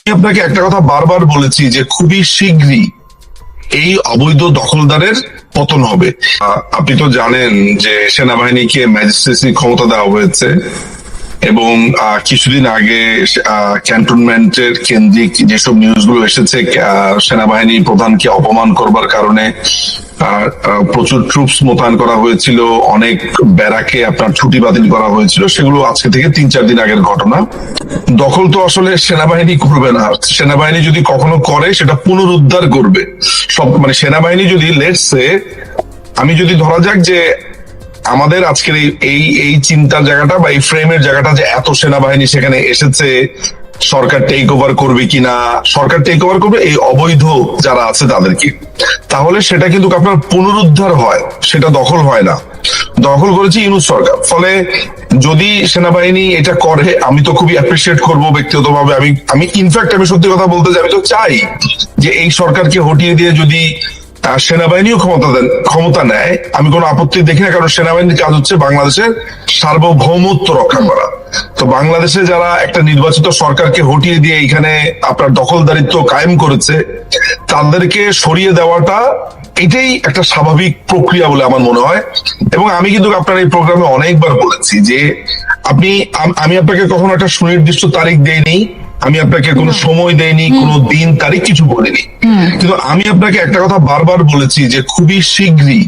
আপনাকে একটা কথা বারবার বলেছি যে খুবই শীঘ্রই এই অবৈধ দখলদারের পতন হবে। আপনি তো জানেন যে সেনাবাহিনীকে ম্যাজিস্ট্রেসি ক্ষমতা দেওয়া হয়েছে এবং কিছুদিন আগে ক্যান্টনমেন্টের কেন্দ্রিক যেসব নিউজগুলো এসেছে, সেনাবাহিনী প্রধানকে অপমান করবার কারণে প্রচুর ট্রুপস মোতায়েন করা হয়েছিল, অনেক ব্যারাকে আপনার ছুটি বাতিল করা হয়েছিল, সেগুলো আজকে থেকে 3-4 দিন আগের ঘটনা। দখল তো আসলে সেনাবাহিনী করবে না, সেনাবাহিনী যদি কখনো করে সেটা পুনরুদ্ধার করবে সব। মানে সেনাবাহিনী যদি লেটসে, আমি যদি ধরা যাক যে আমাদের আজকের এই এই চিন্তার জায়গাটা বা এই ফ্রেমের জায়গাটা যে এত সেনাবাহিনী সেখানে এসেছে, সরকার টেক ওভার করবে কিনা, সরকার টেক ওভার করবে এই অবৈধ যারা আছে তাদেরকে, তাহলে সেটা কিন্তু আপনার পুনরুদ্ধার হয়, সেটা দখল হয় না। দখল করেছে ইউনূস সরকার। ফলে যদি সেনাবাহিনী এটা করে, আমি তো খুবই অ্যাপ্রিসিয়েট করবো ব্যক্তিগতভাবে। আমি ইনফ্যাক্ট আমি সত্যি কথা বলতে চাই, আমি তো চাই যে এই সরকারকে হটিয়ে দিয়ে যদি সেনাবাহিনীও ক্ষমতা নেয়, আমি কোনো আপত্তি দেখি না, কারণ সেনাবাহিনীর কাজ হচ্ছে বাংলাদেশের সার্বভৌমত্ব রক্ষা করা। তো বাংলাদেশে যারা একটা নির্বাচিত সরকারকে হটিয়ে দিয়ে এখানে আপনার দখলদারিত্ব কায়েম করেছে, তাদেরকে সরিয়ে দেওয়াটা এটাই একটা স্বাভাবিক প্রক্রিয়া বলে আমার মনে হয়। এবং আমি কিন্তু আপনার এই প্রোগ্রামে অনেকবার বলেছি যে আমি আপনাকে কখনো একটা সুনির্দিষ্ট তারিখ দেইনি, আমি আপনাকে কোনো সময় দেইনি, কোনো দিন তারিখ কিছু বলিনি, কিন্তু আমি আপনাকে একটা কথা বারবার বলেছি যে খুবই শীঘ্রই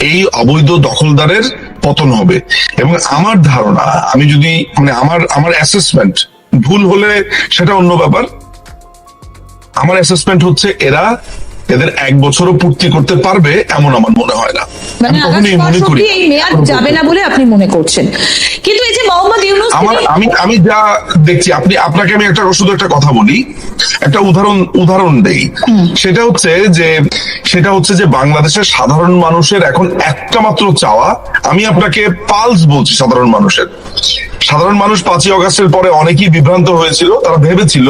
এই অবৈধ দখলদারের পতন হবে। এবং আমার ধারণা, আমি যদি মানে আমার অ্যাসেসমেন্ট ভুল হলে সেটা অন্য ব্যাপার, আমার অ্যাসেসমেন্ট হচ্ছে এদের 1 বছরও পূর্তি করতে পারবে এমন আমার মনে হয় না। মানে মনে করি এই মেয়াদ যাবে না বলে আপনি মনে করছেন। কিন্তু এই যে মোহাম্মদ ইউনূস, আমি যা দেখছি, আপনাকে আমি শুধু একটা কথা বলি, একটা উদাহরণ দেই। সেটা হচ্ছে যে বাংলাদেশের সাধারণ মানুষের এখন একটা মাত্র চাওয়া, আমি আপনাকে পালস বলছি সাধারণ মানুষের। সাধারণ মানুষ 5ই অগাস্টের পরে অনেকেই বিভ্রান্ত হয়েছিল, তারা ভেবেছিল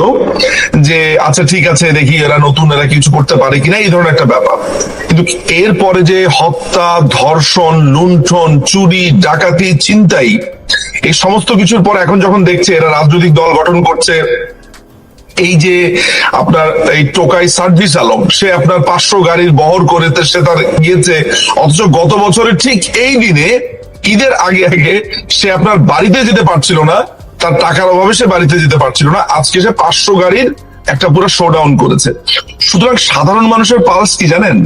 যে আচ্ছা ঠিক আছে, দেখি এরা নতুন, এরা কিছু করতে পারে কিনা, এই ধরনের একটা ব্যাপার। কিন্তু এরপরে যে হত্যা, ধর্ষণ, লুণ্ঠন, চুরি, ডাকাতি, ছিনতাই, এই সমস্ত কিছুর পর এখন যখন দেখছে এরা রাজনৈতিক দল গঠন করছে, এই যে আপনার এই টোকাই সার্জিস আলম, সে আপনার 500 গাড়ির বহর করে সে তার গিয়েছে, অথচ গত বছরের ঠিক এই দিনে ঈদের আগে সে আপনার বাড়িতে যেতে পারছিল না, তার টাকার অভাবে সে বাড়িতে যেতে পারছিল না, আজকে সে 500 গাড়ির একটা পুরো শোডাউন করেছে। সুতরাং সাধারণ মানুষের পালস কি জানেন?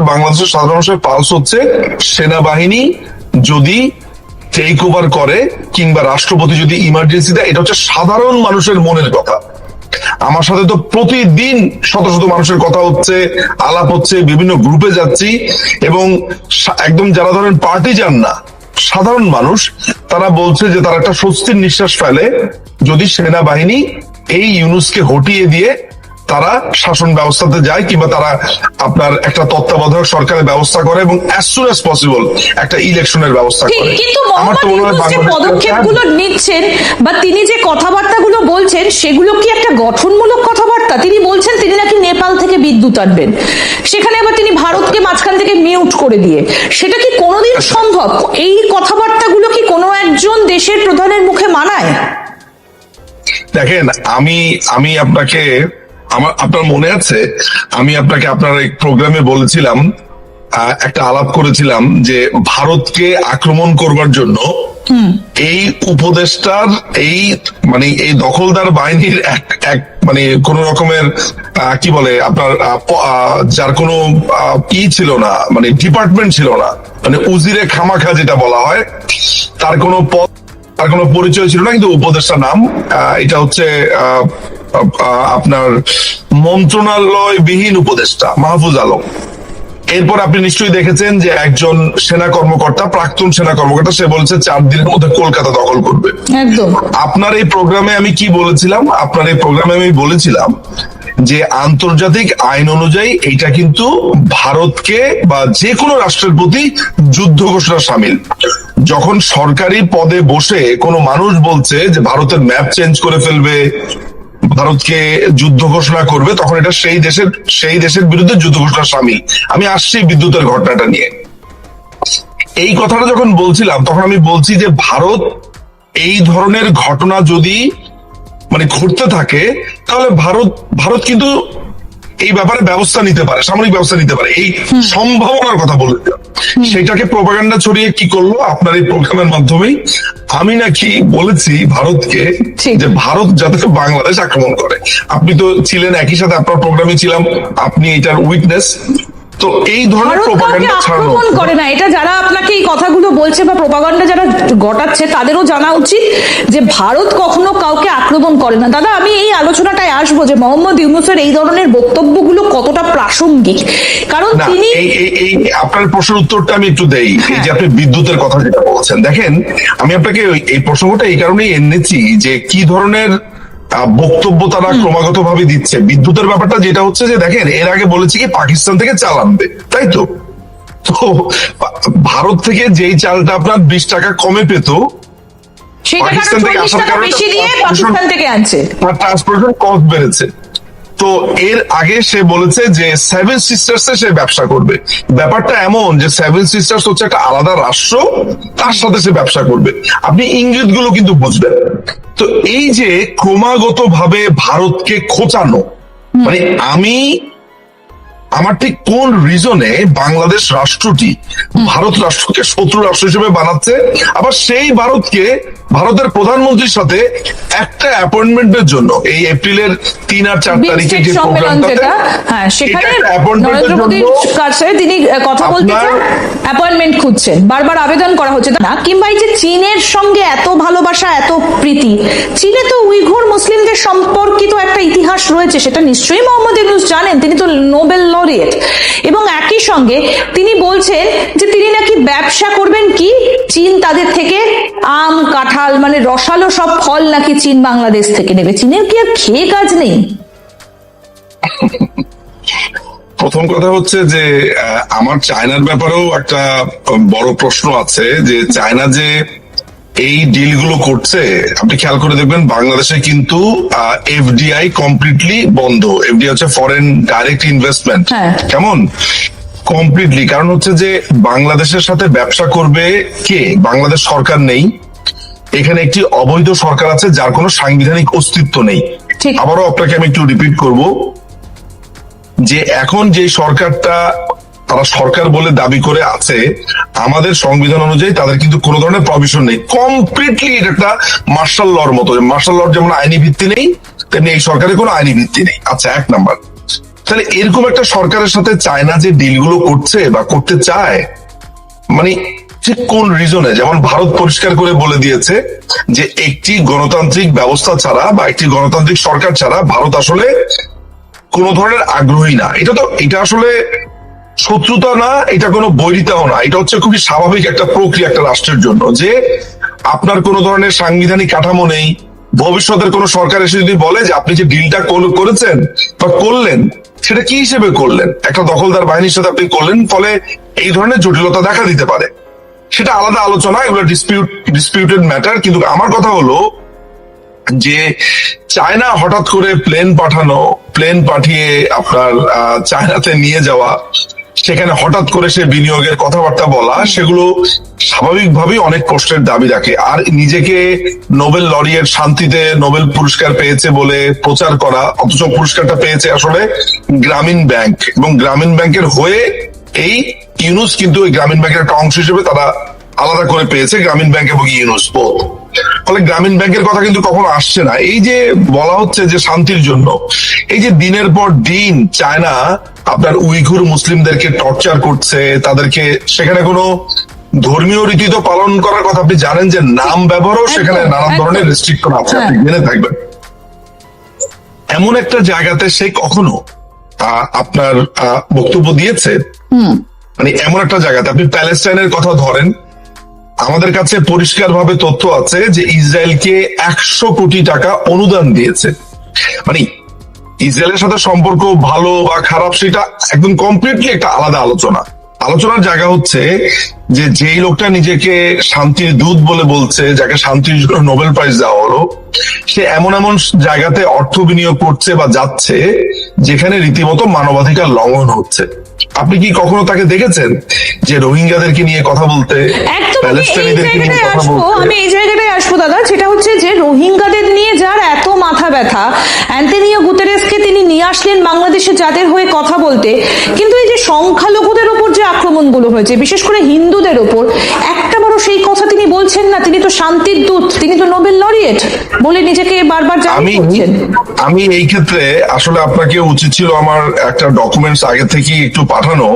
বাংলাদেশের সাধারণ মানুষের পালস হচ্ছে সেনাবাহিনী যদি টেক ওভার করে কিংবা রাষ্ট্রপতি যদি ইমার্জেন্সি দেয়, এটা হচ্ছে সাধারণ মানুষের মনের কথা। আমার সাথে তো প্রতিদিন শত শত মানুষের কথা হচ্ছে, আলাপ হচ্ছে, বিভিন্ন গ্রুপে যাচ্ছি, এবং একদম যারা ধরেন পার্টি যান না, সাধারণ মানুষ, তারা বলছে যে তারা একটা স্বস্তির নিঃশ্বাস ফেলে যদি সেনাবাহিনী এই ইউনূসকে হটিয়ে দিয়ে তারা শাসন ব্যবস্থাতে যায়, কিংবা তারা আপনার একটা তত্ত্বাবধায়ক সরকারের ব্যবস্থা করে এবং অ্যাজ সুন অ্যাজ পসিবল একটা ইলেকশনের ব্যবস্থা করে। কিন্তু পদক্ষেপগুলো নিচ্ছেন বা তিনি যে কথাবার্তাগুলো বলছেন, সেগুলো কি একটা গঠনমূলক কথাবার্তা? তিনি বলছেন তিনি নাকি নেপাল থেকে বিদ্যুৎ আনবেন, সেখানে আবার তিনি ভারতকে মাঝখান থেকে মিউট করে দিয়ে, সেটা কি কোনোদিন সম্ভব? এই কথাবার্তাগুলো কি কোনো একজন দেশের প্রধানের মুখে মানায়? দেখেন, আমি আপনাকে, আপনার মনে আছে আমি আপনাকে আপনার এই প্রোগ্রামে বলেছিলাম, একটা আলাপ করেছিলাম যে ভারতকে আক্রমণ করবার জন্য এই উপদেষ্টার এই দখলদার বাহিনীর এক মানে কোন রকমের কি বলে আপনার যার কোনো কি ছিল না, মানে ডিপার্টমেন্ট ছিল না, মানে উজিরে খামাখা যেটা বলা হয়, তার কোনো পরিচয় ছিল না, কিন্তু উপদেষ্টার নাম এটা হচ্ছে আপনার মন্ত্রণালয় বিহীন উপদেষ্টা মাহফুজ আলম। এরপর আপনি নিশ্চয়ই দেখেছেন যে একজন প্রাক্তন সেনা কর্মকর্তা, সে বলছে 4 দিনের মধ্যে কলকাতা দখল করবে। একদম। আপনার এই প্রোগ্রামে আমি কি বলেছিলাম? বলেছিলাম যে আন্তর্জাতিক আইন অনুযায়ী এটা কিন্তু ভারতকে বা যে কোনো রাষ্ট্রের প্রতি যুদ্ধ ঘোষণা শামিল। যখন সরকারি পদে বসে কোনো মানুষ বলছে যে ভারতের ম্যাপ চেঞ্জ করে ফেলবে, ভারতকে যুদ্ধ ঘোষণা করবে, তখন এটা সেই দেশের বিরুদ্ধে যুদ্ধ ঘোষণা শামিল। আমি আসছি বিদ্যুতের ঘটনাটা নিয়ে। এই কথাটা যখন বলছিলাম, তখন আমি বলছি যে ভারত এই ধরনের ঘটনা যদি মানে ঘটতে থাকে, তাহলে ভারত কিন্তু এই ব্যাপারে ব্যবস্থা নিতে পারে, সামরিক ব্যবস্থা নিতে পারে, এই সম্ভাবনার কথা বলে দিল। সেটাকে প্রোপাগান্ডা ছড়িয়ে কি করলো আপনার এই প্রোগ্রামের মাধ্যমেই, আমি নাকি বলেছি ভারতকে যে ভারত যাতে বাংলাদেশ আক্রমণ করে। আপনি তো ছিলেন একই সাথে, আপনার প্রোগ্রামে ছিলাম, আপনি এটার উইটনেস। তো এই ধরনের প্রোপাগান্ডা ছড়ানো আক্রমণ করে না, এটা যারা আপনাকে এই কথাগুলো বলছে বা প্রোপাগান্ডা যারা ঘটাচ্ছে তাদেরও জানা উচিত যে ভারত কখনো কাউকে আক্রমণ করে না। দাদা, আমি এই আলোচনাটায় আসবো যে মোহাম্মদ ইউনূসের এই ধরনের বক্তব্যগুলো কতটা প্রাসঙ্গিক, কারণ তিনি এই আপনার প্রশ্নের উত্তরটা আমি একটু দেই। এই যে আপনি বিদ্যুতের কথা যেটা বলছেন, দেখেন আমি আপনাকে এই প্রসঙ্গটা এই কারণেই এনেছি যে কি ধরনের বক্তব্য তারা ক্রমাগত ভাবে দিচ্ছে। বিদ্যুতের ব্যাপারটা যেটা হচ্ছে যে দেখেন, এর আগে বলেছি কি পাকিস্তান থেকে চাল আনবে, তাই তো? তো ভারত থেকে যেই চালটা আপনার 20 টাকা কমে পেত, পাকিস্তান থেকে আসার কারণে পাকিস্তান থেকে আনছে, ট্রান্সপোর্টেশন কস্ট বেড়েছে। তো এর আগে সে বলেছে যে সেভেন সিস্টার্স এ সে ব্যবসা করবে। ব্যাপারটা এমন যে সেভেন সিস্টার্স হচ্ছে একটা আলাদা রাষ্ট্র, তার সাথে সে ব্যবসা করবে। আপনি ইঙ্গিত গুলো কিন্তু বুঝবেন। তো এই যে ক্রমাগত ভাবে ভারতকে খোঁচানো, মানে আমার ঠিক কোন রিজনে বাংলাদেশ রাষ্ট্রটি ভারত রাষ্ট্রকে শত্রু রাষ্ট্র হিসেবে বানাচ্ছে, আবার সেই ভারতকে ভারতের প্রধানমন্ত্রীর সাথে একটা অ্যাপয়েন্টমেন্টের জন্য এই এপ্রিলের 3 আর 4 তারিখে যে প্রোগ্রামটা, হ্যাঁ, সেখানে নরেন্দ্র মোদীর কাছে তিনি কথা বলতে চান, অ্যাপয়েন্টমেন্ট খুঁজছেন, বারবার আবেদন করা হচ্ছে না। কিংবা এই যে চীনের সঙ্গে এত ভালোবাসা, এত প্রীতি, চীনে তো উইঘুর মুসলিমদের সম্পর্কিত একটা ইতিহাস রয়েছে, সেটা নিশ্চয়ই মোহাম্মদ ইউনূস জানেন, তিনি তো নোবেল লরিয়েট। এবং একই সঙ্গে তিনি বলছেন যে তিনি নাকি ব্যবসা করবেন কি, চীন তাদের থেকে আম, কাঁঠাল, মানে রসালো সব ফল নাকি চীন বাংলাদেশ থেকে নেবে। চীনের কি আর খেয়ে কাজ নেই? প্রথম কথা হচ্ছে যে আমার চায়নার ব্যাপারেও একটা বড় প্রশ্ন আছে, যে চায়না যে এই ডিল গুলো করছে, আপনি খেয়াল করে দেখবেন বাংলাদেশে কিন্তু এফডিআই কমপ্লিটলি বন্ধ। এফডিআই হচ্ছে ফরেন ডাইরেক্ট ইনভেস্টমেন্ট, কেমন কমপ্লিটলি। কারণ হচ্ছে যে বাংলাদেশের সাথে ব্যবসা করবে কে? বাংলাদেশ সরকার নেই, এখানে একটি অবৈধ সরকার আছে যার কোনো সাংবিধানিক অস্তিত্ব নেই। আবারও আপনাকে আমি একটু রিপিট করব যে এখন যে সরকারটা তারা সরকার বলে দাবি করে আছে, আমাদের সংবিধান অনুযায়ী তাদের কিন্তু কোনো ধরনের প্রভিশন নেই। কমপ্লিটলি এটা একটা মার্শাল লর মতো। মার্শাল লর যেমন আইনি ভিত্তি নেই, তেমনি এই সরকারের কোনো আইনি ভিত্তি নেই। আচ্ছা, 1 নাম্বার। তাহলে এরকম একটা সরকারের সাথে চায়না যে ডিলগুলো করছে বা করতে চায়, মানে ঠিক কোন রিজনে? যেমন ভারত পরিষ্কার করে বলে দিয়েছে যে একটি গণতান্ত্রিক ব্যবস্থা ছাড়া বা একটি গণতান্ত্রিক সরকার ছাড়া ভারত আসলে কোন ধরনের আগ্রহী না। এটা আসলে শত্রুতা না, এটা কোনো বৈরিতাও না, এটা হচ্ছে খুবই স্বাভাবিক একটা প্রক্রিয়া একটা রাষ্ট্রের জন্য, যে আপনার কোন ধরনের সাংবিধানিক কাঠামো নেই। ভবিষ্যতের কোন সরকার এসে যদি বলে যে আপনি যে ডিলটা করেছেন বা করলেন, সেটা কি হিসেবে করলেন, একটা দখলদার বাহিনীর সাথে আপনি করলেন, ফলে এই ধরনের জটিলতা দেখা দিতে পারে, সেটা আলাদা আলোচনা, এগুলো ডিসপিউটেড ম্যাটার। কিন্তু আমার কথা হলো যে চায়না হঠাৎ করে প্লেন পাঠিয়ে আপনার চায়নাতে নিয়ে যাওয়া, সেখানে হঠাৎ করে সে বিনিয়োগের কথাবার্তা বলা, সেগুলো স্বাভাবিকভাবেই অনেক কষ্টের দাবি রাখে। আর নিজেকে নোবেল লরিয়েট, শান্তিতে নোবেল পুরস্কার পেয়েছে বলে প্রচার করা, অথচ পুরস্কারটা পেয়েছে আসলে গ্রামীণ ব্যাংক, এবং গ্রামীণ ব্যাংকের হয়ে এই ইউনূস কিন্তু ওই গ্রামীণ ব্যাংকের একটা অংশ হিসেবে তারা আলাদা করে পেয়েছে, গ্রামীণ ব্যাংক এবং ইউনূস বোধ। ফলে গ্রামীণ ব্যাংকের কথা কিন্তু কখনো আসছে না। এই যে বলা হচ্ছে যে শান্তির জন্য, এই যে দিনের পর দিন চায়না আপনার উইঘুর মুসলিমদেরকে টর্চার করছে, তাদেরকে সেখানে কোনো ধর্মীয় রীতি তো পালন করার কথা আপনি জানেন, যে নাম ব্যবহারও সেখানে নানান ধরনের রেস্ট্রিকশন আছে, আপনি জেনে থাকবেন। এমন একটা জায়গাতে সে কখনো আপনার বক্তব্য দিয়েছে, মানে এমন একটা জায়গাতে আপনি প্যালেস্টাইনের কথা ধরেন, আমাদের কাছে পরিষ্কার ভাবে তথ্য আছে যে ইসরায়েলকে 100 কোটি টাকা অনুদান দিয়েছে। মানে ইসরায়েলের সাথে সম্পর্ক ভালো বা খারাপ সেটা একদম কমপ্লিটলি একটা আলাদা আলোচনার জায়গা হচ্ছে যে যেই লোকটা নিজেকে শান্তির দূত বলে বলছে, যাকে শান্তির জন্য নোবেল প্রাইজ দেওয়া হলো, সে এমন জায়গাতে অর্থ বিনিয়োগ করছে বা যাচ্ছে যেখানে রীতিমতো মানবাধিকার লঙ্ঘন হচ্ছে। আপনি কি কখনো তাকে দেখেছেন যে রোহিঙ্গাদেরকে নিয়ে কথা বলতে, একদম প্যালেস্টাইনিদেরকে নিয়ে কথা বলতে। আমি এই জায়গাটায় আসবো দাদা, সেটা হচ্ছে যে রোহিঙ্গাদের নিয়ে যার এত মাথা ব্যথা, অ্যান্টনিও গুতেরেসকে তিনি নিয়ে আসলেন বাংলাদেশে যাদের হয়ে কথা বলতে, কিন্তু এই যে সংখ্যালঘুদের ওপর যে আক্রমণগুলো হয়েছে, বিশেষ করে হিন্দুদের ওপর, একটা বড় সেই কথা তিনি বলছেন না। তিনি তো শান্তির দূত, তিনি তো নোবেল লরিয়েট বলে নিজেকে বারবার জাহির করছেন। আমি এই ক্ষেত্রে আসলে আপনাকে উচিত ছিল আমার একটা ডকুমেন্টস আগে থেকে একটু পাঠানো।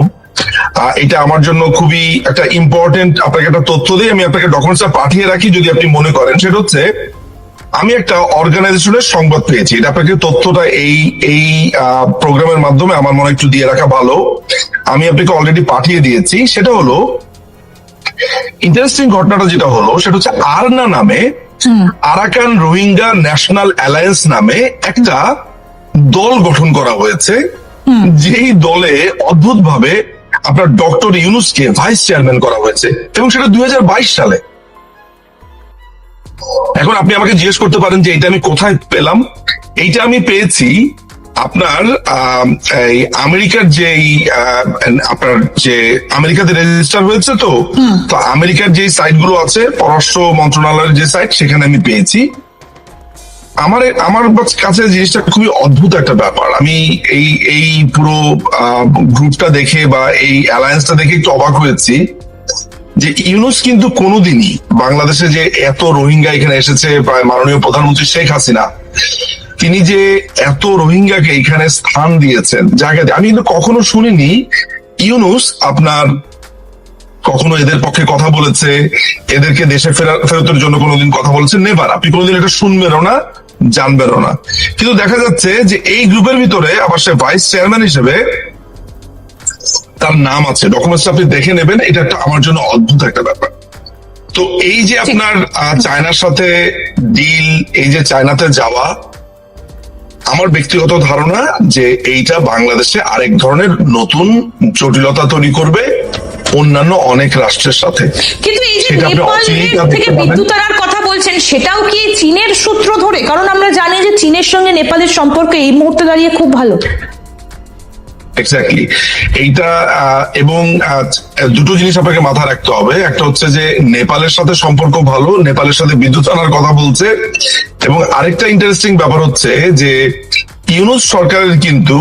এটা আমার জন্য খুবই একটা ইম্পর্টেন্ট, আপনাকে একটা তথ্য দিই, আমি আপনাকে ডকুমেন্টসটা পাঠিয়ে রাখি যদি আপনি মনে করেন। সেটা হচ্ছে আমি একটা অর্গানাইজেশনের সংবাদ পেয়েছি, এটা আপনাকে তথ্যটা এই এই প্রোগ্রামের মাধ্যমে আমার মনে হয় একটু দিয়ে রাখা ভালো। আমি আপনাকে অলরেডি পাঠিয়ে দিয়েছি। সেটা হলো ইন্টারেস্টিং ঘটনাটা যেটা হলো সেটা হচ্ছে আরনা নামে, আরাকান রোহিঙ্গা ন্যাশনাল অ্যালায়েন্স নামে একটা দল গঠন করা হয়েছে, যেই দলে অদ্ভুত ভাবে আপনার ডক্টর ইউনুসকে ভাইস চেয়ারম্যান করা হয়েছে, এবং সেটা 2022 সালে। এখন আপনি আমাকে জিজ্ঞেস করতে পারেন যে এটা আমি কোথায় পেলাম। এইটা আমি পেয়েছি আপনার এই আমেরিকার যে আপনার যে আমেরিকাতে রেজিস্টার হয়েছে, তো আমেরিকার যে সাইট গুলো আছে, পররাষ্ট্র মন্ত্রণালয়ের যে সাইট, সেখানে আমি পেয়েছি। আমার কাছে জিনিসটা খুবই অদ্ভুত একটা ব্যাপার। আমি এই পুরো গ্রুপটা দেখে বা এই অ্যালায়েন্সটা দেখে একটু অবাক হয়েছি যে ইউনুস কিন্তু কোনোদিনই বাংলাদেশে যে এত রোহিঙ্গা এখানে এসেছে, মাননীয় প্রধানমন্ত্রী শেখ হাসিনা তিনি যে এত রোহিঙ্গাকে এখানে স্থান দিয়েছেন, জায়গা দিয়ে, আমি কিন্তু কখনো শুনিনি ইউনুস আপনার কখনো এদের পক্ষে কথা বলেছে, এদেরকে দেশে ফেরতের জন্য কোনোদিন কথা বলেছে, নেভার। আপনি কোনোদিন এটা শুনবেনও না, জানবেনও না। কিন্তু দেখা যাচ্ছে যে এই গ্রুপের ভিতরে আবার সে ভাইস চেয়ারম্যান হিসেবে তার নাম আছে। ডকুমেন্টস আপনি দেখে নেবেন। এটা একটা আমার জন্য অদ্ভুত একটা ব্যাপার। তো এই যে আপনার চায়নার সাথে ডিল, এই যে চায়নাতে যাওয়া, আমার ব্যক্তিগত ধারণা যে এইটা বাংলাদেশে আরেক ধরনের নতুন জটিলতা তৈরি করবে অন্যান্য অনেক রাষ্ট্রের সাথে। কিন্তু এই যে নেপাল থেকে বিদ্যুৎ আনার কথা বলছেন, সেটাও কি চীনের সূত্র ধরে? কারণ আমরা জানি যে চীনের সঙ্গে নেপালের সম্পর্ক এই মুহূর্তে দাঁড়িয়ে খুব ভালো। এক্স্যাক্টলি এইটা, এবং দুটো জিনিস আপনাকে মাথায় রাখতে হবে। একটা হচ্ছে যে নেপালের সাথে সম্পর্ক ভালো, নেপালের সাথে বিদ্যুৎ আনার কথা বলছে, এবং আরেকটা ইন্টারেস্টিং ব্যাপার হচ্ছে যে ইউনুস সরকারের কিন্তু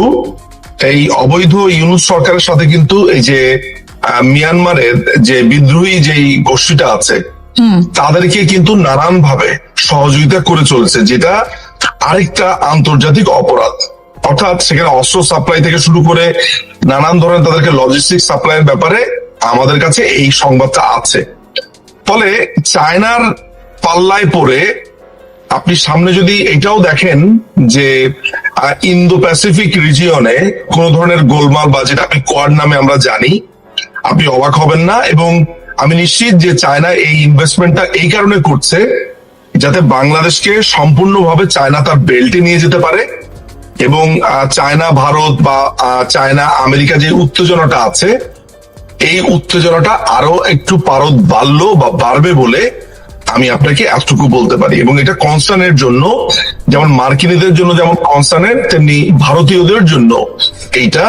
এই অবৈধ ইউনুস সরকারের সাথে কিন্তু এই যে মিয়ানমারের যে বিদ্রোহী যেই গোষ্ঠীটা আছে তাদেরকে কিন্তু নানান ভাবে সহযোগিতা করে চলছে, যেটা আরেকটা আন্তর্জাতিক অপরাধ। অর্থাৎ সেখানে অস্ত্র সাপ্লাই থেকে শুরু করে নানান ধরনের তাদেরকে লজিস্টিক সাপ্লাইয়ের ব্যাপারে আমাদের কাছে এই সংবাদটা আছে। ফলে চায়নার পাল্লায় পড়ে আপনি সামনে যদি এটাও দেখেন যে ইন্দো প্যাসিফিক রিজিয়নে কোন ধরনের গোলমাল বা যেটা আপনি কোয়াড নামে আমরা জানি, আপনি অবাক হবেন না। এবং আমি নিশ্চিত যে চায়না এই ইনভেস্টমেন্টটা এই কারণে করছে যাতে বাংলাদেশকে সম্পূর্ণভাবে চায়না তার বেল্টে নিয়ে যেতে পারে, এবং চায়না ভারত বা চায়না আমেরিকা যে উত্তেজনাটা আছে, এই উত্তেজনাটা আরো একটু পারদ বাড়লো বা বাড়বে বলে আমি আপনাকে এতটুকু বলতে পারি। এবং এটা কনসার্নের জন্য, যেমন মার্কিনীদের জন্য যেমন কনসার্নের, তেমনি ভারতীয়দের জন্য এইটা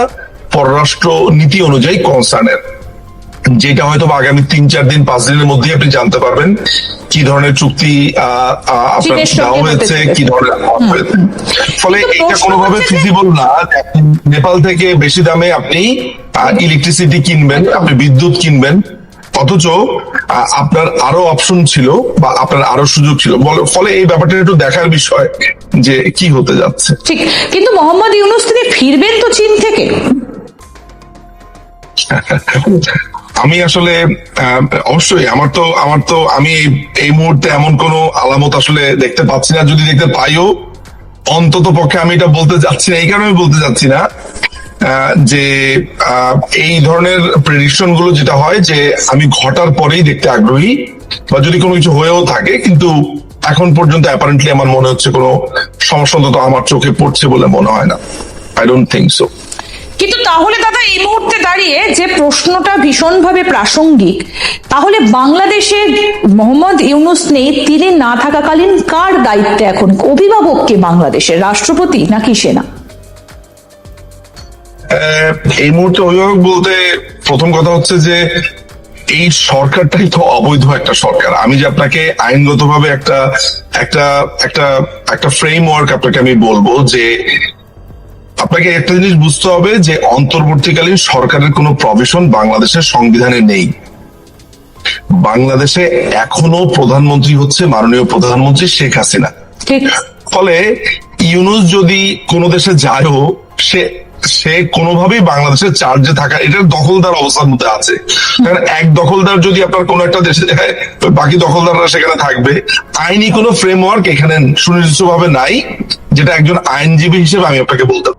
পররাষ্ট্র নীতি অনুযায়ী কনসার্নের, যেটা হয়তো আগামী 3-4 দিন 5 দিনের মধ্যে আপনি জানতে পারবেন কি ধরনের চুক্তি আপনার দেওয়া হয়েছে, কি ধরনের। ফলে এটা কোনোভাবে ফিজিবল না নেপাল থেকে বেশি দামে আপনি ইলেকট্রিসিটি কিনবেন, আপনি বিদ্যুৎ কিনবেন, অথচ আপনার আরো অপশন ছিল বা আপনার আরো সুযোগ ছিল। ফলে এই ব্যাপারটা একটু দেখার বিষয় যে কি হতে যাচ্ছে। ঠিক, কিন্তু মোহাম্মদ ইউনুস তিনি ফিরবেন তো চীন থেকে? আমি আসলে অবশ্যই আমার তো আমি এই মুহূর্তে এমন কোনো আলামত আসলে দেখতে পাচ্ছি না। যদি দেখতে পাইও, অন্তত পক্ষে আমি এটা বলতে যাচ্ছি না। এই কারণে আমি বলতে যাচ্ছি না যে এই ধরনের প্রেডিকশন গুলো যেটা হয় যে আমি ঘটার পরেই দেখতে আগ্রহী, বা যদি কোনো কিছু হয়েও থাকে, কিন্তু এখন পর্যন্ত অ্যাপারেন্টলি আমার মনে হচ্ছে কোনো সমস্যা তো আমার চোখে পড়ছে বলে মনে হয় না। I don't think so. কিন্তু তাহলে দাদা এই মুহূর্তে দাঁড়িয়ে যে প্রশ্নটা ভীষণভাবে প্রাসঙ্গিক, তাহলে বাংলাদেশে মোহাম্মদ ইউনুস নেই, তিনি না থাকাকালীন কার দায়িত্বে এখন? অভিভাবক কে বাংলাদেশের, রাষ্ট্রপতি নাকি সেনা? এই মুহূর্তে অভিভাবক বলতে প্রথম কথা হচ্ছে যে এই সরকারটাই তো অবৈধ একটা সরকার। আমি যে আপনাকে আইনগতভাবে একটা একটা একটা একটা ফ্রেমওয়ার্ক আপনাকে আমি বলবো যে আপনাকে একটা জিনিস বুঝতে হবে যে অন্তর্বর্তীকালীন সরকারের কোনো প্রভিশন বাংলাদেশের সংবিধানে নেই। বাংলাদেশে এখনো প্রধানমন্ত্রী হচ্ছে মাননীয় প্রধানমন্ত্রী শেখ হাসিনা। ঠিক। ফলে ইউনূস যদি কোনো দেশে যায়ও সে কোনোভাবেই বাংলাদেশের চার্জে থাকা, এটার দখলদার অবস্থার মধ্যে আছে। কারণ এক দখলদার যদি আপনার কোনো একটা দেশে যায়, বাকি দখলদাররা সেখানে থাকবে। আইনি কোনো ফ্রেমওয়ার্ক এখানে সুনির্দিষ্টভাবে নাই, যেটা একজন আইনজীবী হিসেবে আমি আপনাকে বলতে